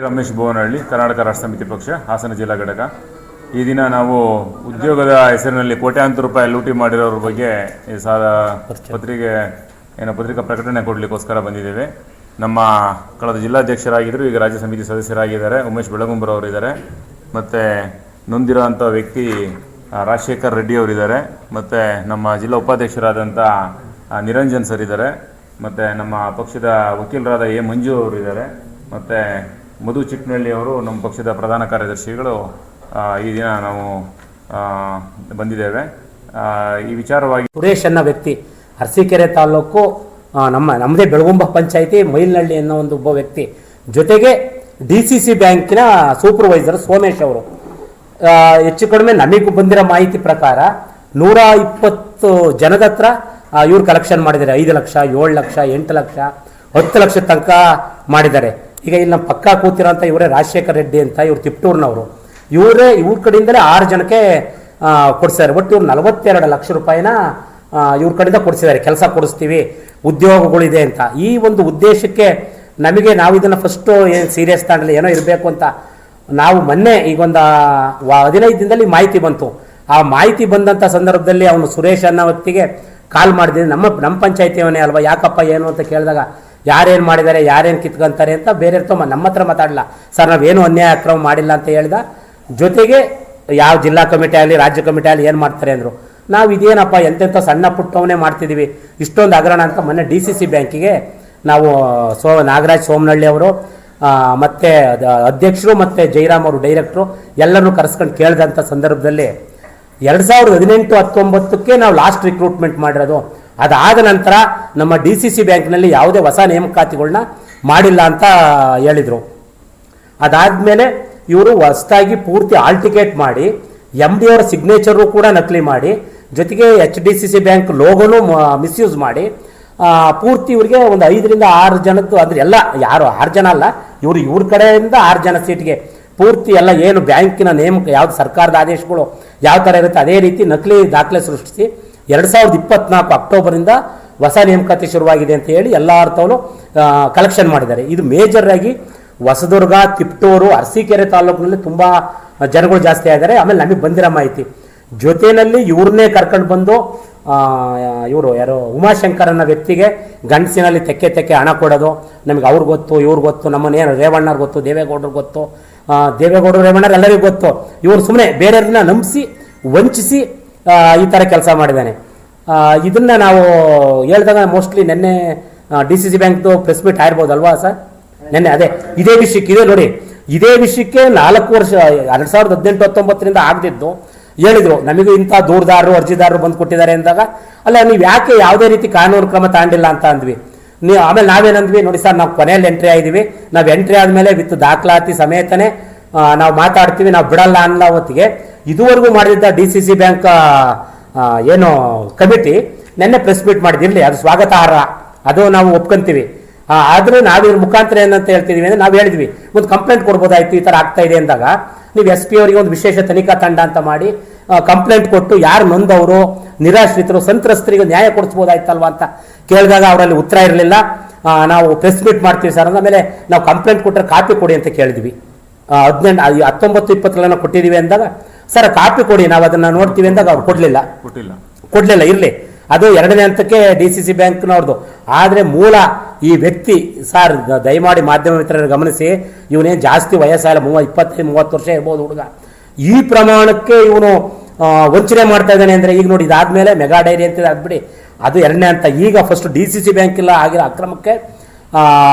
ರಮೇಶ್ ಬೋವನಹಳ್ಳಿ, ಕರ್ನಾಟಕ ರಾಷ್ಟ್ರ ಸಮಿತಿ ಪಕ್ಷ, ಹಾಸನ ಜಿಲ್ಲಾ ಘಟಕ. ಈ ದಿನ ನಾವು ಉದ್ಯೋಗದ ಹೆಸರಿನಲ್ಲಿ ಕೋಟ್ಯಾಂತರ ರೂಪಾಯಿ ಲೂಟಿ ಮಾಡಿರೋರ ಬಗ್ಗೆ ಪತ್ರಿಕಾ ಪ್ರಕಟಣೆ ಕೊಡಲಿಕ್ಕೋಸ್ಕರ ಬಂದಿದ್ದೇವೆ. ನಮ್ಮ ಕಳೆದ ಜಿಲ್ಲಾಧ್ಯಕ್ಷರಾಗಿದ್ದರು, ಈಗ ರಾಜ್ಯ ಸಮಿತಿ ಸದಸ್ಯರಾಗಿದ್ದಾರೆ ಉಮೇಶ್ ಬೆಳಗುಂಬರವರು ಇದ್ದಾರೆ, ಮತ್ತು ನೊಂದಿರೋಂಥ ವ್ಯಕ್ತಿ ರಾಜಶೇಖರ್ ರೆಡ್ಡಿ ಅವರಿದ್ದಾರೆ, ಮತ್ತು ನಮ್ಮ ಜಿಲ್ಲಾ ಉಪಾಧ್ಯಕ್ಷರಾದಂಥ ನಿರಂಜನ್ ಸರ್ ಇದ್ದಾರೆ, ಮತ್ತು ನಮ್ಮ ಪಕ್ಷದ ವಕೀಲರಾದ ಎ ಮಂಜು ಅವರಿದ್ದಾರೆ, ಮತ್ತು ಮಧು ಚಿಕ್ಕನಹಳ್ಳಿ ಅವರು ನಮ್ಮ ಪಕ್ಷದ ಪ್ರಧಾನ ಕಾರ್ಯದರ್ಶಿಗಳು. ಈ ದಿನ ನಾವು ಬಂದಿದ್ದೇವೆ. ಈ ವಿಚಾರವಾಗಿ ಸುರೇಶ್ ಅನ್ನೋ ವ್ಯಕ್ತಿ ಅರಸೀಕೆರೆ ತಾಲೂಕು ನಮ್ಮದೇ ಬೆಳಗುಂಬ ಪಂಚಾಯಿತಿ ಮೈಲ್ನಹಳ್ಳಿ ಅನ್ನೋ ಒಬ್ಬ ವ್ಯಕ್ತಿ ಜೊತೆಗೆ DCC ಬ್ಯಾಂಕಿನ ಸೂಪರ್ವೈಸರ್ ಸೋಮೇಶ್ ಅವರು ಹೆಚ್ಚು ಕಡಿಮೆ ನಮಗೆ ಬಂದಿರೋ ಮಾಹಿತಿ ಪ್ರಕಾರ 120 ಜನದ ಹತ್ರ ಇವ್ರು ಕಲೆಕ್ಷನ್ ಮಾಡಿದ್ದಾರೆ. 5 ಲಕ್ಷ, 7 ಲಕ್ಷ, 8 ಲಕ್ಷ, 10 ಲಕ್ಷ ತನಕ ಮಾಡಿದ್ದಾರೆ. ಈಗ ಇಲ್ಲಿ ನಮ್ಮ ಪಕ್ಕ ಕೂತಿರೋಂಥ ಇವರೇ ರಾಜಶೇಖರ್ ರೆಡ್ಡಿ ಅಂತ, ಇವ್ರು ತಿಪ್ಟೂರ್ನವರು. ಇವ್ರ ಕಡೆಯಿಂದಲೇ 6 ಜನಕ್ಕೆ ಕೊಡಿಸಿದ್ದಾರೆ. ಒಟ್ಟು ಇವ್ರು 42 ಲಕ್ಷ ರೂಪಾಯಿನ ಇವ್ರ ಕಡೆಯಿಂದ ಕೊಡಿಸಿದ್ದಾರೆ. ಕೆಲಸ ಕೊಡಿಸ್ತೀವಿ, ಉದ್ಯೋಗಗಳಿದೆ ಅಂತ. ಈ ಒಂದು ಉದ್ದೇಶಕ್ಕೆ ನಾವು ಇದನ್ನು ಫಸ್ಟು ಏನು ಸೀರಿಯಸ್ ತಗೊಂಡಲ್ಲಿ ಏನೋ ಇರಬೇಕು ಅಂತ ನಾವು ಮೊನ್ನೆ ಈಗೊಂದು 15 ದಿನದಲ್ಲಿ ಮಾಹಿತಿ ಬಂತು. ಆ ಮಾಹಿತಿ ಬಂದಂಥ ಸಂದರ್ಭದಲ್ಲಿ ಅವನು ಸುರೇಶ್ ಅನ್ನೋ ವ್ಯಕ್ತಿಗೆ ಕಾಲ್ ಮಾಡಿದ್ದೀನಿ. ನಮ್ಮ ಪಂಚಾಯಿತಿಯವನೇ ಅಲ್ವಾ, ಯಾಕಪ್ಪ ಏನು ಅಂತ ಕೇಳಿದಾಗ ಯಾರೇನು ಮಾಡಿದ್ದಾರೆ, ಯಾರೇನು ಕಿತ್ಕೊಂತಾರೆ ಅಂತ ಬೇರೆ ನಮ್ಮ ಹತ್ರ ಮಾತಾಡಲ್ಲ. ಸರ್ ನಾವೇನು ಅನ್ಯಾಯ ಅಕ್ರಮ ಮಾಡಿಲ್ಲ ಅಂತ ಹೇಳ್ದ. ಜೊತೆಗೆ ಯಾವ ಜಿಲ್ಲಾ ಕಮಿಟಿ ಆಗಲಿ ರಾಜ್ಯ ಕಮಿಟಿ ಆಗಲಿ ಏನು ಮಾಡ್ತಾರೆ ಅಂದರು. ನಾವು ಇದೇನಪ್ಪ ಎಂತೆಂಥ ಸಣ್ಣ ಪುಟ್ಟವನ್ನೇ ಮಾಡ್ತಿದ್ದೀವಿ, ಇಷ್ಟೊಂದು ಹಗರಣ ಅಂತ ಮೊನ್ನೆ DCC ಬ್ಯಾಂಕಿಗೆ ನಾವು ನಾಗರಾಜ್ ಸೋಮನಹಳ್ಳಿ ಅವರು ಮತ್ತು ಅಧ್ಯಕ್ಷರು ಮತ್ತು ಜೈರಾಮ್ ಅವರು ಡೈರೆಕ್ಟ್ರು ಎಲ್ಲರನ್ನೂ ಕರೆಸ್ಕೊಂಡು ಕೇಳಿದಂಥ ಸಂದರ್ಭದಲ್ಲಿ 2018-19ಕ್ಕೆ ನಾವು ಲಾಸ್ಟ್ ರಿಕ್ರೂಟ್ಮೆಂಟ್ ಮಾಡಿರೋದು. ಅದಾದ ನಂತರ ನಮ್ಮ DCC ಬ್ಯಾಂಕ್ನಲ್ಲಿ ಯಾವುದೇ ಹೊಸ ನೇಮಕಾತಿಗಳನ್ನ ಮಾಡಿಲ್ಲ ಅಂತ ಹೇಳಿದರು. ಅದಾದಮೇಲೆ ಇವರು ಹೊಸದಾಗಿ ಪೂರ್ತಿ ಆಲ್ ಟಿಕೆಟ್ ಮಾಡಿ MD ಅವರ ಸಿಗ್ನೇಚರು ಕೂಡ ನಕಲಿ ಮಾಡಿ, ಜೊತೆಗೆ HDCC ಬ್ಯಾಂಕ್ ಲೋಗೋನು ಮಿಸ್ಯೂಸ್ ಮಾಡಿ ಪೂರ್ತಿ ಇವರಿಗೆ ಒಂದು 5-6 ಜನದ್ದು, ಅಂದರೆ ಎಲ್ಲ ಯಾರು 6 ಜನ ಅಲ್ಲ, ಇವ್ರ ಕಡೆಯಿಂದ 6 ಜನ ಸೀಟ್ಗೆ ಪೂರ್ತಿ ಎಲ್ಲ ಏನು ಬ್ಯಾಂಕಿನ ನೇಮಕ ಯಾವ್ದು ಸರ್ಕಾರದ ಆದೇಶಗಳು ಯಾವ ಥರ ಇರುತ್ತೆ ಅದೇ ರೀತಿ ನಕಲಿ ದಾಖಲೆ ಸೃಷ್ಟಿಸಿ 2024 ಅಕ್ಟೋಬರಿಂದ ಹೊಸ ನೇಮಕಾತಿ ಶುರುವಾಗಿದೆ ಅಂತ ಹೇಳಿ ಎಲ್ಲ ಅರ್ಥವನ್ನು ಕಲೆಕ್ಷನ್ ಮಾಡಿದ್ದಾರೆ. ಇದು ಮೇಜರ್ ಆಗಿ ಹೊಸದುರ್ಗ, ತಿಪ್ಟೂರು, ಅರಸೀಕೆರೆ ತಾಲೂಕಿನಲ್ಲಿ ತುಂಬ ಜನಗಳು ಜಾಸ್ತಿ ಆಗಿದ್ದಾರೆ. ಆಮೇಲೆ ನಮಗೆ ಬಂದಿರೋ ಮಾಹಿತಿ ಜೊತೆಯಲ್ಲಿ ಇವ್ರನ್ನೇ ಕರ್ಕೊಂಡು ಬಂದು ಇವರು ಯಾರು ಉಮಾಶಂಕರ್ ಅನ್ನೋ ವ್ಯಕ್ತಿಗೆ ಗಂಡಸಿನಲ್ಲಿ ತೆಕ್ಕೆ ಹಣ ಕೊಡೋದು. ನಮಗೆ ಅವ್ರಿಗೆ ಗೊತ್ತು, ಇವ್ರಿಗೆ ಗೊತ್ತು, ನಮ್ಮನ್ನೇನು ರೇವಣ್ಣವ್ರಿಗೆ ಗೊತ್ತು, ದೇವೇಗೌಡರಿಗೆ ಗೊತ್ತು, ದೇವೇಗೌಡರು ರೇವಣ್ಣರು ಎಲ್ಲರಿಗೂ ಗೊತ್ತು. ಇವರು ಸುಮ್ಮನೆ ಬೇರೆಯವ್ರನ್ನ ನಂಬಿಸಿ ವಂಚಿಸಿ ಈ ಥರ ಕೆಲಸ ಮಾಡಿದ್ದಾನೆ. ಇದನ್ನು ನಾವು ಹೇಳಿದಾಗ ಮೋಸ್ಟ್ಲಿ ನಿನ್ನೆ DCC ಬ್ಯಾಂಕ್ದು ಪ್ರೆಸ್ ಮೀಟ್ ಆಗಿರ್ಬೋದಲ್ವಾ ಸರ್? ನಿನ್ನೆ ಇದೇ ವಿಷಯಕ್ಕೆ ನೋಡಿ, ಇದೇ ವಿಷಯಕ್ಕೆ 4 ವರ್ಷ 2018-19ರಿಂದ ಆಗದಿದ್ದು ಹೇಳಿದ್ರು. ನಮಗೂ ಇಂಥ ದೂರದಾರರು ಅರ್ಜಿದಾರರು ಬಂದು ಕೊಟ್ಟಿದ್ದಾರೆ ಅಂದಾಗ, ಅಲ್ಲ ನೀವು ಯಾಕೆ ಯಾವುದೇ ರೀತಿ ಕಾನೂನು ಕ್ರಮ ತಗೊಂಡಿಲ್ಲ ಅಂತ ಅಂದ್ವಿ. ಆಮೇಲೆ ನಾವೇನಂದ್ವಿ, ನೋಡಿ ಸರ್ ನಾವು ಕೊನೆಯಲ್ಲಿ ಎಂಟ್ರಿ ಆಗಿದ್ದೀವಿ, ನಾವು ಎಂಟ್ರಿ ಆದಮೇಲೆ ವಿತ್ ದಾಖಲಾತಿ ಸಮೇತನೇ ನಾವು ಮಾತಾಡ್ತೀವಿ, ನಾವು ಬಿಡಲ್ಲ ಅನ್ನೋ ಹೊತ್ತಿಗೆ ಇದುವರೆಗೂ ಮಾಡಿದ್ದ DCC ಬ್ಯಾಂಕ್ ಏನು ಕಮಿಟಿ ನಿನ್ನೆ ಪ್ರೆಸ್ ಮೀಟ್ ಮಾಡಿದಿರಲಿ, ಅದು ಸ್ವಾಗತಾರ್ಹ, ಅದು ನಾವು ಒಪ್ಕೊಂತೀವಿ. ಆದರೆ ನಾವು ಇವ್ರ ಮುಖಾಂತರ ಏನಂತ ಹೇಳ್ತಿದ್ವಿ ಅಂದರೆ, ನಾವು ಹೇಳಿದ್ವಿ ಒಂದು ಕಂಪ್ಲೇಂಟ್ ಕೊಡ್ಬೋದಾಯ್ತು ಈ ಥರ ಆಗ್ತಾ ಇದೆ ಅಂದಾಗ, ನೀವು SP ಅವರಿಗೆ ಒಂದು ವಿಶೇಷ ತನಿಖಾ ತಂಡ ಅಂತ ಮಾಡಿ ಕಂಪ್ಲೇಂಟ್ ಕೊಟ್ಟು ಯಾರು ನೊಂದವರು, ನಿರಾಶ್ರಿತರು, ಸಂತ್ರಸ್ತರಿಗೆ ನ್ಯಾಯ ಕೊಡಿಸ್ಬೋದಾಯ್ತಲ್ವ ಅಂತ ಕೇಳಿದಾಗ ಅವರಲ್ಲಿ ಉತ್ತರ ಇರಲಿಲ್ಲ. ನಾವು ಪ್ರೆಸ್ ಮೀಟ್ ಮಾಡ್ತೀವಿ ಸರ್ ಅಂದಮೇಲೆ ನಾವು ಕಂಪ್ಲೇಂಟ್ ಕೊಟ್ಟರೆ ಕಾಪಿ ಕೊಡಿ ಅಂತ ಕೇಳಿದ್ವಿ. 19-20 ಕೊಟ್ಟಿದ್ದೀವಿ ಅಂದಾಗ, ಸರ್ ಕಾಪಿ ಕೊಡಿ ನಾವು ಅದನ್ನು ನೋಡ್ತೀವಿ ಅಂದಾಗ ಅವ್ರು ಕೊಡಲಿಲ್ಲ. ಇರಲಿ, ಅದು 2ನೇ ಹಂತಕ್ಕೆ DCC ಬ್ಯಾಂಕ್ನವ್ರದ್ದು. ಆದರೆ ಮೂಲ ಈ ವ್ಯಕ್ತಿ ಸರ್, ದಯಮಾಡಿ ಮಾಧ್ಯಮ ಮಿತ್ರರು ಗಮನಿಸಿ, ಇವನೇನು ಜಾಸ್ತಿ ವಯಸ್ಸಾಗಲ್ಲ, 25-30 ವರ್ಷ ಇರ್ಬೋದು ಹುಡುಗ. ಈ ಪ್ರಮಾಣಕ್ಕೆ ಇವನು ವಂಚನೆ ಮಾಡ್ತಾ ಇದ್ದಾನೆ ಅಂದರೆ, ಈಗ ನೋಡಿ ಇದಾದ್ಮೇಲೆ ಮೆಗಾ ಡೈರಿ ಅಂತ ಆಗ್ಬಿಡಿ, ಅದು 2ನೇ ಹಂತ. ಈಗ ಫಸ್ಟ್ DCC ಬ್ಯಾಂಕ್ ಇಲ್ಲ ಆಗಿರೋ ಅಕ್ರಮಕ್ಕೆ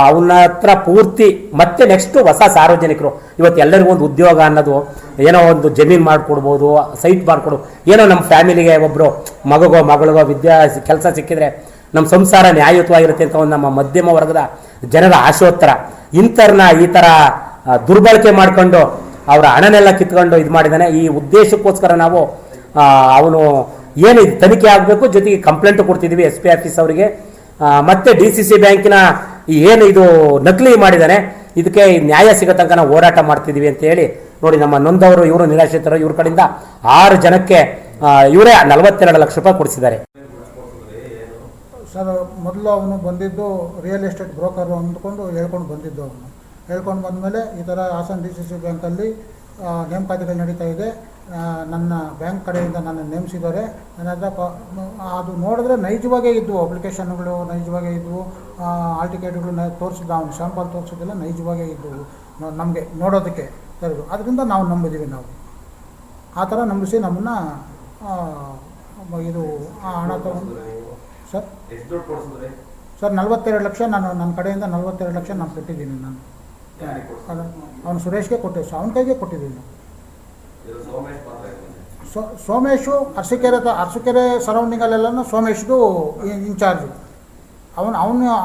ಅವನ ಹತ್ರ ಪೂರ್ತಿ ಮತ್ತೆ ನೆಕ್ಸ್ಟ್ ಹೊಸ ಸಾರ್ವಜನಿಕರು. ಇವತ್ತು ಎಲ್ಲರಿಗೂ ಒಂದು ಉದ್ಯೋಗ ಅನ್ನೋದು, ಏನೋ ಒಂದು ಜಮೀನು ಮಾಡಿಕೊಡ್ಬೋದು, ಸೈಟ್ ಮಾಡಿಕೊಡು, ಏನೋ ನಮ್ಮ ಫ್ಯಾಮಿಲಿಗೆ ಒಬ್ಬರು ಮಗಳಿಗೋ ಕೆಲಸ ಸಿಕ್ಕಿದ್ರೆ ನಮ್ಮ ಸಂಸಾರ ನ್ಯಾಯಯುತವಾಗಿರುತ್ತೆ ಅಂತ ಒಂದು ನಮ್ಮ ಮಧ್ಯಮ ವರ್ಗದ ಜನರ ಆಶೋತ್ತರ. ಇಂಥವ್ರನ್ನ ಈ ಥರ ದುರ್ಬಳಕೆ ಮಾಡಿಕೊಂಡು ಅವರ ಹಣನೆಲ್ಲ ಕಿತ್ಕೊಂಡು ಇದು ಮಾಡಿದ್ದಾನೆ. ಈ ಉದ್ದೇಶಕ್ಕೋಸ್ಕರ ನಾವು ಅವನು ಏನು ತನಿಖೆ ಆಗಬೇಕು, ಜೊತೆಗೆ ಕಂಪ್ಲೇಂಟ್ ಕೊಡ್ತಿದ್ದೀವಿ SP ಆಫೀಸ್ ಅವರಿಗೆ. ಮತ್ತೆ DCC ಬ್ಯಾಂಕಿನ ಏನು ಇದು ನಕಲಿ ಮಾಡಿದ್ದಾನೆ, ಇದಕ್ಕೆ ನ್ಯಾಯ ಸಿಗೋ ತನಕ ನಾವು ಹೋರಾಟ ಮಾಡ್ತಿದ್ದೀವಿ ಅಂತ ಹೇಳಿ ನೋಡಿ. ನಮ್ಮ ನೊಂದವರು ಇವರು ನಿರಾಶ್ರಿತರು, ಇವ್ರ ಕಡೆಯಿಂದ 6 ಜನಕ್ಕೆ ಇವರೇ 42 ಲಕ್ಷ ರೂಪಾಯಿ ಕೊಡಿಸಿದ್ದಾರೆ. ಸರ್ ಮೊದಲು ಅವನು ಬಂದಿದ್ದು ರಿಯಲ್ ಎಸ್ಟೇಟ್ ಬ್ರೋಕರು ಅಂದ್ಕೊಂಡು ಹೇಳ್ಕೊಂಡು ಬಂದಿದ್ದು ಅವನು. ಹೇಳ್ಕೊಂಡು ಬಂದಮೇಲೆ ಈ ಥರ ಹಾಸನ DCC ಬ್ಯಾಂಕಲ್ಲಿ ನೇಮಕಾತಿಗಳು ನಡೀತಾ ಇದೆ, ನನ್ನ ಬ್ಯಾಂಕ್ ಕಡೆಯಿಂದ ನನ್ನ ನೇಮಿಸಿದ್ದಾರೆ. ನನ್ನ ಹತ್ರ ಅದು ನೋಡಿದ್ರೆ ನೈಜವಾಗೇ ಇದ್ದವು, ಅಪ್ಲಿಕೇಶನ್ಗಳು ನೈಜವಾಗೇ ಇದ್ದವು, ಹಾಲ್ ಟಿಕೆಟ್ಗಳು ತೋರಿಸಿದ ಅವ್ನು ಸ್ಯಾಂಪಲ್ ತೋರಿಸಿದ್ದೆಲ್ಲ ನೈಜವಾಗೇ ಇದ್ದವು ನಮಗೆ ನೋಡೋದಕ್ಕೆ ಸರಿ. ಅದರಿಂದ ನಾವು ನಂಬಿದ್ದೀವಿ. ನಾವು ಆ ಥರ ನಂಬಿಸಿ ನಮ್ಮನ್ನು ಇದು ಹಣ ತಗೊಂಡು ಸರ್ 42 ಲಕ್ಷ ನಾನು ನನ್ನ ಕಡೆಯಿಂದ 42 ಲಕ್ಷ ನಾನು ಕೊಟ್ಟಿದ್ದೀನಿ. ನಾನು ಅವನು ಸುರೇಶ್ಗೆ ಕೊಟ್ಟಿದ್ದೆ, ಅವನ ಕೈಗೆ ಕೊಟ್ಟಿದ್ದೀನಿ. ಸೋಮೇಶು ಅರಸೀಕೆರೆ ಸರೌಂಡಿಂಗಲ್ಲೆಲ್ಲ ಸೋಮೇಶ್ದು ಇನ್ಚಾರ್ಜು. ಅವನು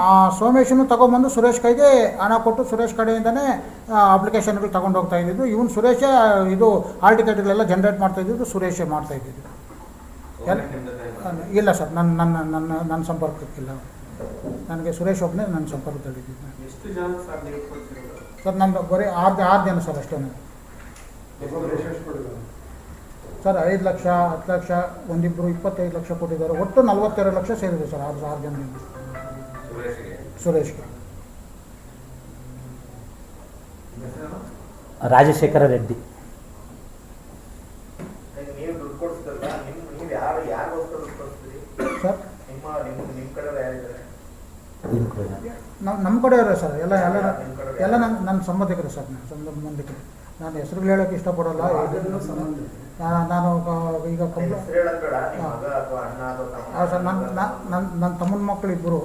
ಆ ಸೋಮೇಶನು ತೊಗೊಂಬಂದು ಸುರೇಶ್ ಕೈಗೆ ಹಣ ಕೊಟ್ಟು ಸುರೇಶ್ ಕಡೆಯಿಂದನೇ ಅಪ್ಲಿಕೇಶನ್ಗಳು ತೊಗೊಂಡು ಹೋಗ್ತಾ ಇದ್ದಿದ್ದು. ಇವನು ಸುರೇಶೇ ಇದು ಹಾಲ್ ಟಿಕೆಟ್ಗಳೆಲ್ಲ ಜನ್ರೇಟ್ ಮಾಡ್ತಾ ಇದ್ದಿದ್ದು ಸುರೇಶೇ ಮಾಡ್ತಾ ಇದ್ದಿದ್ದು. ಇಲ್ಲ ಸರ್, ನನ್ನ ಸಂಪರ್ಕಕ್ಕಿಲ್ಲ. ನನಗೆ ಸುರೇಶ್ ಒಬ್ಬನೇ ನನ್ನ ಸಂಪರ್ಕದಲ್ಲಿದ್ದೀನಿ ಸರ್. ನಂದು ಬರೀ 6 ಜನ ಸರ್ ಅಷ್ಟೇ. ಸರ್ 5 ಲಕ್ಷ 10 ಲಕ್ಷ ಒಂದಿಬ್ಬರು 25 ಲಕ್ಷ ಕೊಟ್ಟಿದ್ದಾರೆ. ಒಟ್ಟು 42 ಲಕ್ಷ ಸೇರಿದೆ ಸರ್ 6 ಜನ ಸುರೇಶ್ಗೆ. ರಾಜಶೇಖರ ರೆಡ್ಡಿ. ಸರ್ ನಮ್ಮ ಕಡೆಯವರೇ ಸರ್, ಎಲ್ಲ ನನ್ನ ಸಂಬಂಧಿಕರು ಸರ್. ಸಂಬಂಧಿಕರು ನಾನು ಹೆಸರುಗಳು ಹೇಳೋಕ್ಕೆ ಇಷ್ಟಪಡೋಲ್ಲ. ನಾನು ಈಗ ಸರ್ ನನ್ನ ತಮ್ಮನ ಮಕ್ಕಳು ಇಬ್ಬರು,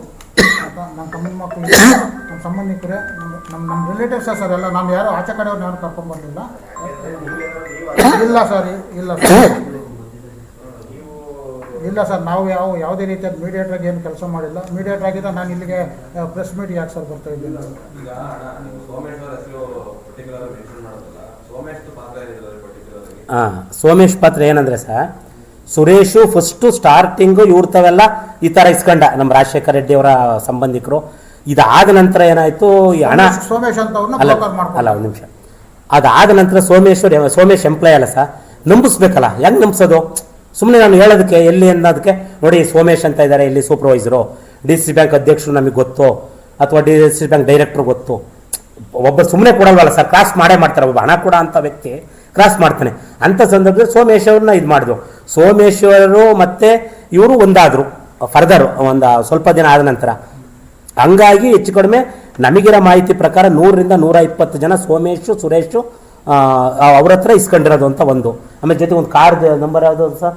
ನನ್ನ ಸಂಬಂಧಿಕರೇ, ನಮ್ಮ ರಿಲೇಟಿವ್ಸ ಸರ್ ಎಲ್ಲ. ನಾನು ಯಾರು ಆಚೆ ಕಡೆಯವ್ರನ್ನ ಯಾರು ಕರ್ಕೊಂಡ್ಬರಲಿಲ್ಲ. ಇಲ್ಲ ಸರ್, ಇಲ್ಲ ಸರ್, ನಾವು ಯಾವುದೇ ರೀತಿಯಾದ ಮೀಡಿಯೇಟ್ರಾಗಿ ಏನು ಕೆಲಸ ಮಾಡಿಲ್ಲ. ಮೀಡಿಯೇಟ್ರ್ ಆಗಿದ್ದ ನಾನು ಇಲ್ಲಿಗೆ ಪ್ರೆಸ್ ಮೀಟ್ ಯಾಕೆ ಸರ್ ಬರ್ತಾ ಇದ್ದೀನಿ. ಸೋಮೇಶ್ ಪಾತ್ರ ಏನಂದರೆ ಸರ್, ಸುರೇಶು ಫಸ್ಟು ಸ್ಟಾರ್ಟಿಂಗು ಇವ್ರತವೆಲ್ಲ ಈ ಥರ ಇಸ್ಕೊಂಡ ನಮ್ಮ ರಾಜಶೇಖರ ರೆಡ್ಡಿ ಅವರ ಸಂಬಂಧಿಕರು. ಇದಾದ ನಂತರ ಏನಾಯಿತು, ಈ ಹಣ ಸೋಮೇಶ್ ಅಂತ ಅಲ್ಲ ಒಂದು ನಿಮಿಷ, ಅದಾದ ನಂತರ ಸೋಮೇಶ್ ಎಂಪ್ಲಾಯ್ ಅಲ್ಲ ಸರ್, ನಂಬಿಸ್ಬೇಕಲ್ಲ. ಹೆಂಗೆ ನಂಬಿಸೋದು? ಸುಮ್ಮನೆ ನಾನು ಹೇಳೋದಕ್ಕೆ ಎಲ್ಲಿ ಅನ್ನೋದಕ್ಕೆ ನೋಡಿ ಸೋಮೇಶ್ ಅಂತ ಇದ್ದಾರೆ ಇಲ್ಲಿ ಸೂಪರ್ವೈಸರು, DCC ಬ್ಯಾಂಕ್ ಅಧ್ಯಕ್ಷರು ನಮಗೆ ಗೊತ್ತು, ಅಥವಾ DCC ಬ್ಯಾಂಕ್ ಡೈರೆಕ್ಟ್ರು ಗೊತ್ತು. ಒಬ್ಬರು ಸುಮ್ಮನೆ ಕೊಡಲ್ವಲ್ಲ ಸರ್, ಕ್ರಾಸ್ ಮಾಡೇ ಮಾಡ್ತಾರೆ. ಒಬ್ಬ ಹಣ ಕೊಡ ಅಂತ ವ್ಯಕ್ತಿ ಕ್ರಾಸ್ ಮಾಡ್ತಾನೆ. ಅಂಥ ಸಂದರ್ಭದಲ್ಲಿ ಸೋಮೇಶ್ ಅವ್ರನ್ನ ಇದು ಮಾಡಿದ್ರು. ಸೋಮೇಶ್ವರು ಮತ್ತು ಇವರು ಒಂದಾದರು ಫರ್ದರ್ ಒಂದು ಸ್ವಲ್ಪ ದಿನ ಆದ ನಂತರ. ಹಂಗಾಗಿ ಹೆಚ್ಚು ಕಡಿಮೆ ನಮಗಿರೋ ಮಾಹಿತಿ ಪ್ರಕಾರ 100ರಿಂದ 120 ಜನ ಸೋಮೇಶು ಸುರೇಶು ಅವ್ರ ಹತ್ರ ಇಸ್ಕೊಂಡಿರೋದು ಅಂತ ಒಂದು. ಆಮೇಲೆ ಜೊತೆ ಒಂದು ಕಾರ್ ನಂಬರ್ ಯಾವುದು ಸರ್,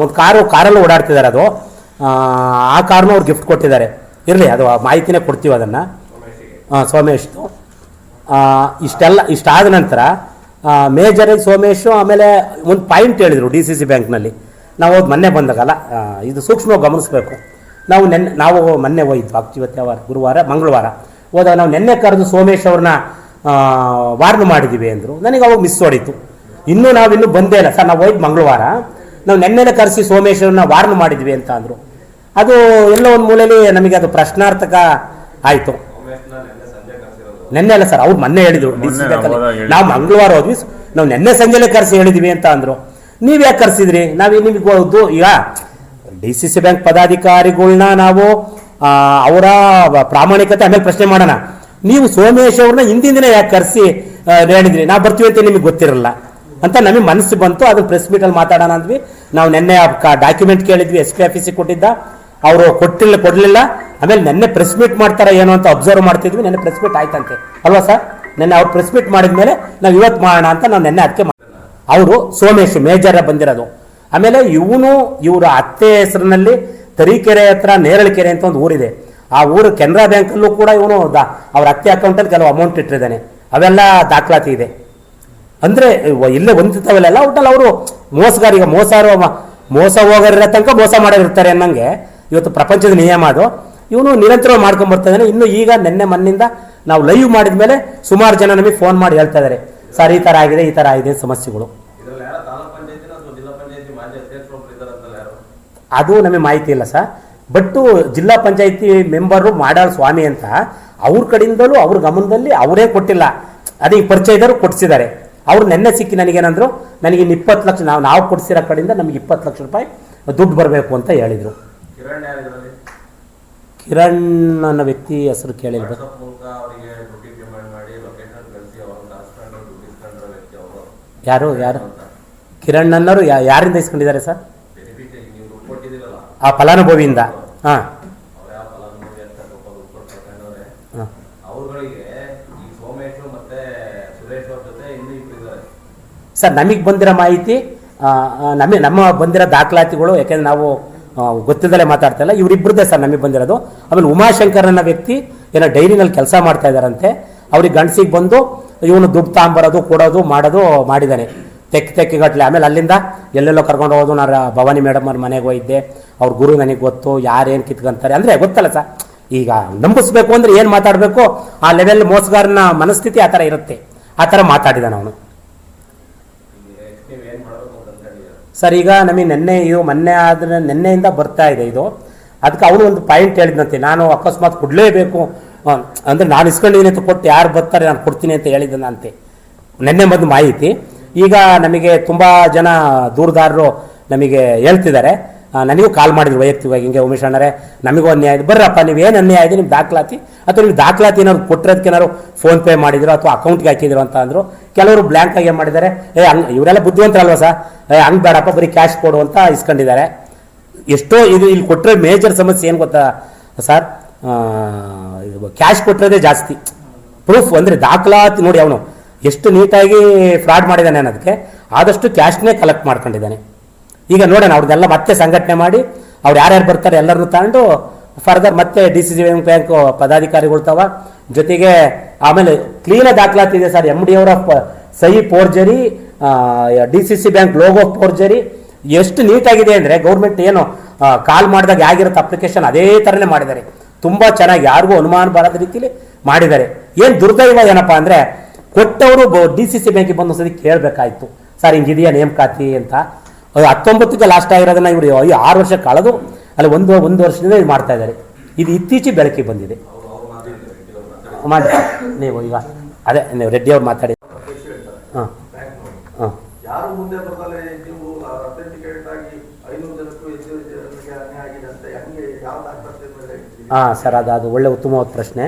ಒಂದು ಕಾರಲ್ಲಿ ಓಡಾಡ್ತಿದ್ದಾರೆ. ಅದು ಆ ಕಾರ್ನು ಅವ್ರು ಗಿಫ್ಟ್ ಕೊಟ್ಟಿದ್ದಾರೆ. ಇರಲಿ, ಅದು ಮಾಹಿತಿನೇ ಕೊಡ್ತೀವಿ ಅದನ್ನು ಸೋಮೇಶ್ದು. ಇಷ್ಟಾದ ನಂತರ ಮೇಜರಾಗಿ ಸೋಮೇಶು ಆಮೇಲೆ ಒಂದು ಪಾಯಿಂಟ್ ಹೇಳಿದರು DCC ಬ್ಯಾಂಕ್ನಲ್ಲಿ. ನಾವು ಹೋಗಿ ಮೊನ್ನೆ ಬಂದಾಗಲ್ಲ, ಇದು ಸೂಕ್ಷ್ಮವಾಗಿ ಗಮನಿಸಬೇಕು. ನಾವು ಮೊನ್ನೆ ಹೋಗಿದ್ವು, ಇವತ್ತು ಗುರುವಾರ ಮಂಗಳವಾರ ಹೋದಾಗ ನಾವು ನೆನ್ನೆ ಕರೆದು ಸೋಮೇಶ್ ಅವ್ರನ್ನ ವಾರ್ನ್ ಮಾಡಿದ್ದೀವಿ ಅಂದರು. ನನಗೆ ಅವಾಗ ಮಿಸ್ ಹೊಡಿತು. ನಾವಿನ್ನೂ ಬಂದೇ ಇಲ್ಲ ಸರ್, ನಾವು ಹೋಯ್ತು ಮಂಗಳವಾರ, ನಾವು ನೆನ್ನೆನೇ ಕರೆಸಿ ಸೋಮೇಶ್ ಅವ್ರನ್ನ ವಾರ್ನ್ ಮಾಡಿದ್ವಿ ಅಂತ ಅಂದರು. ಅದು ಎಲ್ಲೋ ಒಂದು ಮೂಲೆಯಲ್ಲಿ ನಮಗೆ ಅದು ಪ್ರಶ್ನಾರ್ಥಕ ಆಯಿತು. ನೆನ್ನೆ ಅಲ್ಲ ಸರ್, ಅವ್ರು ಮೊನ್ನೆ ಹೇಳಿದ್ರು DCC ಬ್ಯಾಂಕಲ್ಲಿ. ನಾವು ಮಂಗಳವಾರ ಹೋದ್ವಿ, ನಾವು ನೆನ್ನೆ ಸಂಜೆಲೆ ಕರೆಸಿ ಹೇಳಿದ್ವಿ ಅಂತ ಅಂದರು. ನೀವು ಯಾಕೆ ಕರೆಸಿದ್ರಿ? ನಿಮಗೆ ಈಗ DCC ಬ್ಯಾಂಕ್ ಪದಾಧಿಕಾರಿಗಳನ್ನ ನಾವು ಅವರ ಪ್ರಾಮಾಣಿಕತೆ ಆಮೇಲೆ ಪ್ರಶ್ನೆ ಮಾಡೋಣ. ನೀವು ಸೋಮೇಶ್ ಅವ್ರನ್ನ ಹಿಂದಿನ ದಿನ ಯಾಕೆ ಕರೆಸಿ ಹೇಳಿದ್ರಿ? ನಾವು ಬರ್ತೀವಿ ಅಂತ ನಿಮಗೆ ಗೊತ್ತಿರಲ್ಲ ಅಂತ ನಮಗೆ ಮನಸ್ಸು ಬಂತು. ಅದನ್ನ ಪ್ರೆಸ್ ಮೀಟಲ್ಲಿ ಮಾತಾಡೋಣ ಅಂದ್ವಿ. ನಾವು ನೆನ್ನೆ ಡಾಕ್ಯುಮೆಂಟ್ ಕೇಳಿದ್ವಿ, SP ಆಫೀಸಿಗೆ ಕೊಟ್ಟಿದ್ದ, ಅವರು ಕೊಡಲಿಲ್ಲ. ಆಮೇಲೆ ನೆನ್ನೆ ಪ್ರೆಸ್ ಮೀಟ್ ಮಾಡ್ತಾರೆ ಏನೋ ಅಂತ ಅಬ್ಸರ್ವ್ ಮಾಡ್ತಿದ್ವಿ. ನೆನ್ನೆ ಪ್ರೆಸ್ ಮೀಟ್ ಆಯ್ತಂತೆ ಅಲ್ವಾ ಸರ್? ನೆನ್ನೆ ಅವ್ರು ಪ್ರೆಸ್ ಮೀಟ್ ಮಾಡಿದ್ಮೇಲೆ ನಾವು ಇವತ್ತು ಮಾಡೋಣ ಅಂತ ನಾವು ನೆನ್ನೆ ಅದಕ್ಕೆ ಅವರು ಸೋಮೇಶ್ ಮೇಜರ್ ಬಂದಿರೋದು. ಆಮೇಲೆ ಇವರ ಅತ್ತೆ ಹೆಸರಿನಲ್ಲಿ ತರೀಕೆರೆ ಹತ್ರ ನೇರಳಕೆರೆ ಅಂತ ಒಂದು ಊರಿದೆ. ಆ ಊರು ಕೆನರಾ ಬ್ಯಾಂಕಲ್ಲೂ ಕೂಡ ಇವನು ಅವ್ರ ಅತ್ತೆ ಅಕೌಂಟಲ್ಲಿ ಕೆಲವು ಅಮೌಂಟ್ ಇಟ್ಟಿದ್ದಾನೆ. ಅವೆಲ್ಲ ದಾಖಲಾತಿ ಇದೆ. ಅಂದರೆ ಇಲ್ಲೇ ಹೊಂದಿರ್ತಾವಲ್ಲ ಒಟ್ಟಲ್ಲಿ ಅವರು ಮೋಸಗಾರಿಗೆ ಮೋಸ ಹೋಗೋರಿರೋ ತನಕ ಮೋಸ ಮಾಡೋರಿರ್ತಾರೆ ಅನ್ನಂಗೆ ಇವತ್ತು ಪ್ರಪಂಚದ ನಿಯಮ ಅದು. ಇವನು ನಿರಂತರವಾಗಿ ಮಾಡ್ಕೊಂಡ್ಬರ್ತಾನೆ. ಇನ್ನು ಈಗ ಮೊನ್ನಿಂದ ನಾವು ಲೈವ್ ಮಾಡಿದ ಮೇಲೆ ಸುಮಾರು ಜನ ನಮಗೆ ಫೋನ್ ಮಾಡಿ ಹೇಳ್ತಾ ಇದ್ದಾರೆ, ಸರ್ ಈ ಥರ ಆಗಿದೆ ಸಮಸ್ಯೆಗಳು. ಅದು ನಮಗೆ ಮಾಹಿತಿ ಇಲ್ಲ ಸರ್. ಬಟ್ ಜಿಲ್ಲಾ ಪಂಚಾಯತಿ ಮೆಂಬರು ಮಾಡಾಳ್ ಸ್ವಾಮಿ ಅಂತ ಅವ್ರ ಕಡೆಯಿಂದಲೂ ಅವ್ರ ಗಮನದಲ್ಲಿ ಅವರೇ ಕೊಟ್ಟಿಲ್ಲ, ಅದೇ ಪರಿಚಯ ಇದ್ದರು ಕೊಡಿಸಿದ್ದಾರೆ. ಅವ್ರು ನೆನ್ನೆ ಸಿಕ್ಕಿ ನನಗೇನಂದ್ರು, ನನಗೆ 20 ಲಕ್ಷ ನಾವು ಕೊಡಿಸಿರೋ ಕಡೆಯಿಂದ ನಮಗೆ 20 ಲಕ್ಷ ರೂಪಾಯಿ ದುಡ್ಡು ಬರಬೇಕು ಅಂತ ಹೇಳಿದರು. ಕಿರಣ್ ಅನ್ನೋ ವ್ಯಕ್ತಿ ಹೆಸರು ಕೇಳಿರ್ಬೇಕು. ಯಾರು ಕಿರಣ್ ಅನ್ನೋರು ಯಾರಿಂದ ಇಸ್ಕೊಂಡಿದ್ದಾರೆ ಸರ್? ಆ ಫಲಾನುಭವಿಯಿಂದ. ಹಾಂ ಸರ್, ನಮಗೆ ಬಂದಿರೋ ಮಾಹಿತಿ, ನಮ್ಮ ಬಂದಿರೋ ದಾಖಲಾತಿಗಳು, ಯಾಕೆಂದ್ರೆ ನಾವು ಗೊತ್ತಿಲ್ಲದೆ ಮಾತಾಡ್ತಾ ಇಲ್ಲ, ಇವರಿಬ್ಬರದೇ ಸರ್ ನಮಗೆ ಬಂದಿರೋದು. ಆಮೇಲೆ ಉಮಾಶಂಕರ್ ಅನ್ನೋ ವ್ಯಕ್ತಿ ಏನೋ ಡೈರಿನಲ್ಲಿ ಕೆಲಸ ಮಾಡ್ತಾ ಇದ್ದಾರಂತೆ. ಅವ್ರಿಗೆ ಗಂಡಸಿಗೆ ಬಂದು ಇವನು ದುಡ್ಡು ತಗೊಂಬರೋದು, ಕೊಡೋದು, ಮಾಡೋದು ಮಾಡಿದ್ದಾನೆ ತೆಕ್ಕಿಗಟ್ಟಲೆ. ಆಮೇಲೆ ಅಲ್ಲಿಂದ ಎಲ್ಲೆಲ್ಲೋ ಕರ್ಕೊಂಡು ಹೋಗೋದು. ನಾನು ಭವಾನಿ ಮೇಡಮ್ ಅವ್ರ ಮನೆಗೆ ಹೋಗಿದ್ದೆ, ಅವ್ರ ಗುರು ನನಗೆ ಗೊತ್ತು, ಯಾರೇನು ಕಿತ್ಕೊಂತಾರೆ ಅಂದರೆ ಗೊತ್ತಲ್ಲ ಸರ್. ಈಗ ನಂಬಿಸ್ಬೇಕು ಅಂದರೆ ಏನು ಮಾತಾಡಬೇಕು, ಆ ಲೆವೆಲ್ ಮೋಸಗಾರನ ಮನಸ್ಥಿತಿ ಆ ಥರ ಇರುತ್ತೆ. ಆ ಥರ ಮಾತಾಡಿದಾನೆ ಅವನು ಸರ್. ಈಗ ನಮಗೆ ಮೊನ್ನೆ ಆದರೆ ನಿನ್ನೆಯಿಂದ ಬರ್ತಾ ಇದೆ ಇದು. ಅದಕ್ಕೆ ಅವನು ಒಂದು ಪಾಯಿಂಟ್ ಹೇಳಿದಂತೆ, ನಾನು ಅಕಸ್ಮಾತ್ ಕೊಡಲೇಬೇಕು ಅಂದರೆ ನಾನು ಇಸ್ಕೊಂಡಿದ್ದೀನಿ ಅಂತ ಕೊಟ್ಟು ಯಾರು ಬರ್ತಾರೆ ನಾನು ಕೊಡ್ತೀನಿ ಅಂತ ಹೇಳಿದ್ದಾನಂತೆ. ನಿನ್ನೆ ಬಂದು ಮಾಹಿತಿ. ಈಗ ನಮಗೆ ತುಂಬ ಜನ ದೂರದಾರರು ನಮಗೆ ಹೇಳ್ತಿದ್ದಾರೆ, ನನಗೂ ಕಾಲ್ ಮಾಡಿದ್ರು ವೈಯಕ್ತಿಕವಾಗಿ, ಹಿಂಗೆ ಉಮೇಶ್ ಅಣ್ಣರೇ ನಮಗೂ ಅನ್ಯಾಯ ಇದೆ, ಬರ್ರಪ್ಪ ನೀವೇನು ಅನ್ಯಾಯ ಇದೆ ನಿಮ್ಮ ದಾಖಲಾತಿ, ಅಥವಾ ನೀವು ದಾಖಲಾತಿ ಏನಾದ್ರು ಕೊಟ್ಟಿರೋದಕ್ಕೆ ಏನಾದ್ರು ಫೋನ್ಪೇ ಮಾಡಿದ್ರು ಅಥವಾ ಅಕೌಂಟ್ಗೆ ಹಾಕಿದ್ರು ಅಂತ ಅಂದರು. ಕೆಲವರು ಬ್ಲ್ಯಾಂಕ್ ಆಗಿ ಏನು ಮಾಡಿದ್ದಾರೆ, ಇವರೆಲ್ಲ ಬುದ್ಧಿವಂತರಲ್ವ ಸರ್, ಹಂಗೆ ಬೇಡಪ್ಪ ಬರೀ ಕ್ಯಾಶ್ ಕೊಡು ಅಂತ ಇಸ್ಕೊಂಡಿದ್ದಾರೆ. ಎಷ್ಟೋ ಇಲ್ಲಿ ಕೊಟ್ಟರೆ ಮೇಜರ್ ಸಮಸ್ಯೆ ಏನು ಗೊತ್ತಾ ಸರ್, ಕ್ಯಾಶ್ ಕೊಟ್ಟಿರೋದೇ ಜಾಸ್ತಿ. ಪ್ರೂಫ್ ಅಂದರೆ ದಾಖಲಾತಿ ನೋಡಿ ಅವನು ಎಷ್ಟು ನೀಟಾಗಿ ಫ್ರಾಡ್ ಮಾಡಿದ್ದಾನೆ ಅನ್ನೋದಕ್ಕೆ ಆದಷ್ಟು ಕ್ಯಾಶ್ನೇ ಕಲೆಕ್ಟ್ ಮಾಡ್ಕೊಂಡಿದ್ದಾನೆ. ಈಗ ನೋಡೋಣ, ಅವ್ರನ್ನೆಲ್ಲ ಮತ್ತೆ ಸಂಘಟನೆ ಮಾಡಿ ಅವ್ರು ಯಾರ್ಯಾರು ಬರ್ತಾರೆ ಎಲ್ಲರನ್ನು ತಗೊಂಡು ಫರ್ದರ್ ಮತ್ತೆ DCC ಬ್ಯಾಂಕ್ ಪದಾಧಿಕಾರಿಗಳು ತವ ಜೊತೆಗೆ ಆಮೇಲೆ ಕ್ಲೀನಾಗಿ ದಾಖಲಾತಿ ಇದೆ ಸರ್. MD ಅವರ ಸಹಿ forgery, DCC bank logo forgery, ಎಷ್ಟು ನೀಟಾಗಿದೆ ಅಂದರೆ ಗೌರ್ಮೆಂಟ್ ಏನು ಕಾಲ್ ಮಾಡಿದಾಗ ಆಗಿರುತ್ತೆ ಅಪ್ಲಿಕೇಶನ್ ಅದೇ ಥರನೇ ಮಾಡಿದ್ದಾರೆ. ತುಂಬ ಚೆನ್ನಾಗಿ, ಯಾರಿಗೂ ಅನುಮಾನ ಬರೋದ ರೀತಿಯಲ್ಲಿ ಮಾಡಿದ್ದಾರೆ. ಏನು ದುರ್ದೈವ ಏನಪ್ಪ ಅಂದರೆ ಕೊಟ್ಟವರು DCC ಬ್ಯಾಂಕಿಗೆ ಬಂದು ಸರಿ ಕೇಳಬೇಕಾಯ್ತು, ಸರ್ ಹಿಂಗಿದೆಯಾ ನೇಮಕಾತಿ ಅಂತ. 19ಕ್ಕೆ ಲಾಸ್ಟ್ ಆಗಿರೋದನ್ನ ಇವರು 6 ವರ್ಷ ಕಳೆದು ಅಲ್ಲಿ ಒಂದು ವರ್ಷದಿಂದ ಇದು ಮಾಡ್ತಾ ಇದ್ದಾರೆ. ಇದು ಇತ್ತೀಚೆಗೆ ಬೆಳಕಿಗೆ ಬಂದಿದೆ. ಮಾಡಿ ನೀವು ಈಗ ಅದೇ ನೀವು ರೆಡ್ಡಿ ಅವ್ರು ಮಾತಾಡಿ. ಹಾಂ ಹಾಂ ಯಾರು ಮುಂದೆ ಬರಲ್ಲ, ನೀವು ಅಥೆಂಟಿಕೇಟ್ ಆಗಿ 500 ಜನಕ್ಕೂ ಹೆಚ್ಚು ಜನರಿಗೆ ಅನ್ಯಾಯ ಆಗಿದೆ ಅಂತ ಹೆಂಗೆ ಯಾವ ದಾಖಲಾತಿ ಮೇಲೆ? ಹಾಂ ಸರ್, ಅದು ಒಳ್ಳೆ ಉತ್ತಮವಾದ ಪ್ರಶ್ನೆ.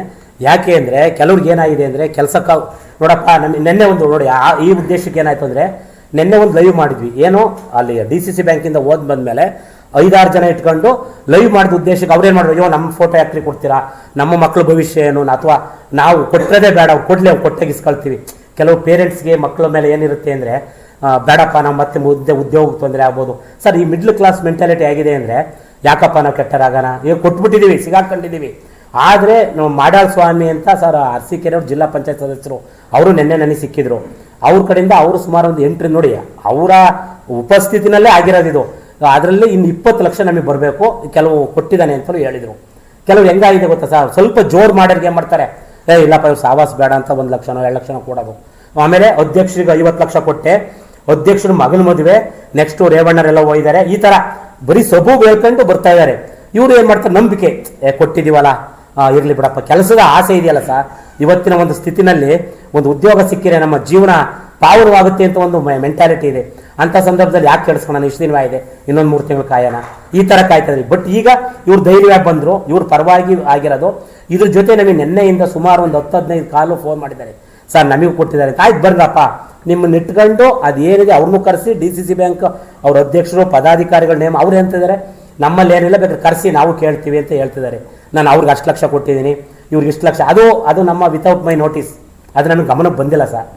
ಯಾಕೆ ಅಂದರೆ ಕೆಲವ್ರಿಗೆ ಏನಾಗಿದೆ ಅಂದರೆ ಕೆಲಸಕ್ಕೆ ನೋಡಪ್ಪ, ನಿನ್ನೆ ಒಂದು ನೋಡಿ ಈ ಉದ್ದೇಶಕ್ಕೆ ಏನಾಯಿತು ಅಂದರೆ ನಿನ್ನೆ ಒಂದು ಲೈವ್ ಮಾಡಿದ್ವಿ. ಏನು ಅಲ್ಲಿ DCC ಬ್ಯಾಂಕಿಂದ ಓದ್ ಬಂದಮೇಲೆ 5-6 ಜನ ಇಟ್ಕೊಂಡು ಲೈವ್ ಮಾಡಿದ ಉದ್ದೇಶಕ್ಕೆ ಅವ್ರೇನು ಮಾಡಿದ್ರು, ಅಯ್ಯೋ ನಮ್ಮ ಫೋಟೋ ಯಾಕ್ರಿ ಕೊಡ್ತೀರಾ, ನಮ್ಮ ಮಕ್ಕಳ ಭವಿಷ್ಯ ಏನು, ಅಥವಾ ನಾವು ಕೊಟ್ಟರೆ ಬೇಡ ಕೊಡಲಿ ಅವ್ರು ಕೊಟ್ಟಾಗಿಸ್ಕೊಳ್ತೀವಿ. ಕೆಲವು ಪೇರೆಂಟ್ಸ್ಗೆ ಮಕ್ಕಳ ಮೇಲೆ ಏನಿರುತ್ತೆ ಅಂದರೆ ಬೇಡಪ್ಪ ನಾವು ಮತ್ತೆ ಉದ್ಯೋಗಕ್ಕೆ ತೊಂದರೆ ಆಗ್ಬೋದು ಸರ್. ಈ ಮಿಡ್ಲ್ ಕ್ಲಾಸ್ ಮೆಂಟಾಲಿಟಿ ಆಗಿದೆ ಅಂದರೆ ಯಾಕಪ್ಪ ನಾವು ಕೆಟ್ಟರಾಗೋಣ, ಈಗ ಕೊಟ್ಬಿಟ್ಟಿದ್ದೀವಿ, ಸಿಗಾಕೊಂಡಿದ್ದೀವಿ. ಆದರೆ ನಾವು ಮಾಡಾಳ್ ಸ್ವಾಮಿ ಅಂತ ಸರ್ ಅರಸೀಕೆರೆ ಅವ್ರು ಜಿಲ್ಲಾ ಪಂಚಾಯತ್ ಸದಸ್ಯರು, ಅವರು ನನಗೆ ಸಿಕ್ಕಿದ್ರು. ಅವ್ರ ಕಡೆಯಿಂದ ಅವರು ಸುಮಾರು ಒಂದು 8 ನೋಡಿ ಅವರ ಉಪಸ್ಥಿತಿನಲ್ಲೇ ಆಗಿರೋದಿದು. ಅದರಲ್ಲಿ ಇನ್ನು 20 ಲಕ್ಷ ನಮಗೆ ಬರಬೇಕು, ಕೆಲವು ಕೊಟ್ಟಿದ್ದಾನೆ ಅಂತಲೂ ಹೇಳಿದರು. ಕೆಲವು ಹೆಂಗಾಗಿದೆ ಗೊತ್ತಾ ಸರ್, ಸ್ವಲ್ಪ ಜೋರು ಮಾಡೋರಿಗೆ ಏನು ಮಾಡ್ತಾರೆ, ಇಲ್ಲಪ್ಪ ಇವ್ರು ಸಾವಾಸ್ ಬೇಡ ಅಂತ 1 ಲಕ್ಷನೋ 2 ಲಕ್ಷನೋ ಕೊಡೋದು. ಆಮೇಲೆ ಅಧ್ಯಕ್ಷರಿಗೆ 50 ಲಕ್ಷ ಕೊಟ್ಟೆ, ಅಧ್ಯಕ್ಷರು ಮಗನ ಮದುವೆ, ನೆಕ್ಸ್ಟು ರೇವಣ್ಣರೆಲ್ಲ ಹೋಗಿದ್ದಾರೆ. ಈ ಥರ ಬರೀ ಸಬೂಬು ಹೇಳ್ಕೊಂಡು ಬರ್ತಾ ಇದ್ದಾರೆ. ಇವರು ಏನು ಮಾಡ್ತಾರೆ, ನಂಬಿಕೆ ಕೊಟ್ಟಿದ್ದೀವಲ್ಲ ಇರಲಿ ಬಿಡಪ್ಪ, ಕೆಲಸದ ಆಸೆ ಇದೆಯಲ್ಲ ಸರ್. ಇವತ್ತಿನ ಒಂದು ಸ್ಥಿತಿನಲ್ಲಿ ಒಂದು ಉದ್ಯೋಗ ಸಿಕ್ಕಿದ್ರೆ ನಮ್ಮ ಜೀವನ ಪಾವನವಾಗುತ್ತೆ ಅಂತ ಒಂದು ಮೆಂಟಾಲಿಟಿ ಇದೆ. ಅಂಥ ಸಂದರ್ಭದಲ್ಲಿ ಯಾಕೆ ಕೇಳಿಸ್ಕೊಳ್ಳೋಣ, ಇಷ್ಟು ದಿನ ಇದೆ, ಇನ್ನೊಂದು 3 ತಿಂಗಳು ಕಾಯೋಣ, ಈ ಥರ ಕಾಯ್ತಿದ್ರಿ. ಬಟ್ ಈಗ ಇವ್ರು ಧೈರ್ಯವಾಗಿ ಬಂದರು, ಇವ್ರು ಪರವಾಗಿ ಆಗಿರೋದು. ಇದ್ರ ಜೊತೆ ನಮಗೆ ನಿನ್ನೆಯಿಂದ ಸುಮಾರು ಒಂದು 10-15 ಕಾಲು ಫೋನ್ ಮಾಡಿದ್ದಾರೆ, ಸರ್ ನಮಗೂ ಕೊಟ್ಟಿದ್ದಾರೆ, ಆಯ್ತು ಬರ್ರಪ್ಪ ನಿಮ್ಮನ್ನು ಇಟ್ಕೊಂಡು ಅದೇನಿದೆ ಅವ್ರನ್ನೂ ಕರೆಸಿ DCC ಬ್ಯಾಂಕ್ ಅವ್ರ ಅಧ್ಯಕ್ಷರು ಪದಾಧಿಕಾರಿಗಳ ನೇಮ ಅವ್ರು ಹೇಳ್ತಿದ್ದಾರೆ, ನಮ್ಮಲ್ಲಿ ಏನಿಲ್ಲ ಬೇಕಾದ್ರೆ ಕರೆಸಿ ನಾವು ಕೇಳ್ತೀವಿ ಅಂತ ಹೇಳ್ತಿದ್ದಾರೆ. ನಾನು ಅವ್ರಿಗೆ 10 ಲಕ್ಷ ಕೊಟ್ಟಿದ್ದೀನಿ, ಇವ್ರಿಗೆ 1 ಲಕ್ಷ, ಅದು ನಮ್ಮ ವಿತೌಟ್ ಮೈ ನೋಟಿಸ್, ಅದು ನನಗೆ ಗಮನಕ್ಕೆ ಬಂದಿಲ್ಲ ಸರ್.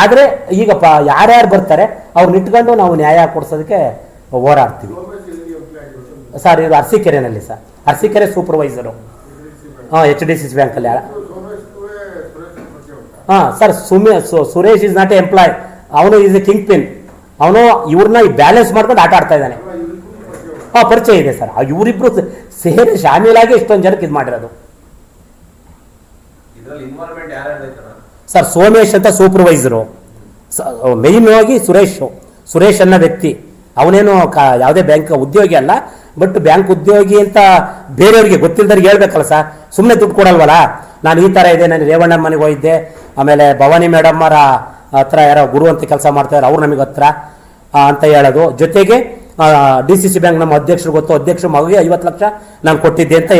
ಆದರೆ ಈಗಪ್ಪ ಯಾರ್ಯಾರು ಬರ್ತಾರೆ ಅವ್ರನ್ನ ಇಟ್ಕೊಂಡು ನಾವು ನ್ಯಾಯ ಕೊಡಿಸೋದಕ್ಕೆ ಹೋರಾಡ್ತೀವಿ ಸರ್. ಇದು ಅರಸೀಕೆರೆನಲ್ಲಿ ಸರ್, ಅರಸೀಕೆರೆ ಸೂಪರ್ವೈಸರು. HDCC ಬ್ಯಾಂಕಲ್ಲಿ. ಹಾಂ sir, Suresh is not a employee, ಅವನು ಈಸ್ ಎ ಕಿಂಗ್ ಪಿನ್. ಅವನು ಇವ್ರನ್ನ ಬ್ಯಾಲೆನ್ಸ್ ಮಾಡ್ಕೊಂಡು ಆಟ ಆಡ್ತಾ ಇದ್ದಾನೆ. ಪರಿಚಯ ಇದೆ ಸರ್. ಇವರಿಬ್ರು ಸೇರಿ ಶಾಮೀಲಾಗಿ ಇಷ್ಟೊಂದು ಜನಕ್ಕೆ ಇದು ಮಾಡಿರೋದು ಸರ್. ಸೋಮೇಶ್ ಅಂತ ಸೂಪರ್ವೈಸರು, ಮೇಯ್ನ್ ಆಗಿ ಸುರೇಶ್ ಅನ್ನೋ ವ್ಯಕ್ತಿ. ಅವನೇನು ಯಾವುದೇ ಬ್ಯಾಂಕ್ ಉದ್ಯೋಗಿ ಅಲ್ಲ, ಬಟ್ ಬ್ಯಾಂಕ್ ಉದ್ಯೋಗಿ ಅಂತ ಬೇರೆಯವ್ರಿಗೆ ಗೊತ್ತಿಲ್ಲದವ್ರಿಗೆ ಹೇಳ್ಬೇಕಲ್ಲ ಸರ್. ಸುಮ್ಮನೆ ದುಡ್ಡು ಕೊಡಲ್ವಲ್ಲ. ನಾನು ಈ ಥರ ಇದೆ, ನಾನು ರೇವಣ್ಣನ ಮನೆಗೆ ಹೋಗಿದ್ದೆ, ಆಮೇಲೆ ಭವಾನಿ ಮೇಡಮ್ ಅವರ ಹತ್ರ ಯಾರೋ ಗುರು ಅಂತ ಕೆಲಸ ಮಾಡ್ತಾರೆ, ಅವ್ರು ನಮಗೆ ಹತ್ರ ಅಂತ ಹೇಳೋದು. ಜೊತೆಗೆ DCC ಬ್ಯಾಂಕ್ ನಮ್ಮ ಅಧ್ಯಕ್ಷರು ಗೊತ್ತು, ಅಧ್ಯಕ್ಷರು ಮಗುಗೆ 50 ಲಕ್ಷ ನಾನು ಕೊಟ್ಟಿದ್ದೆ ಅಂತ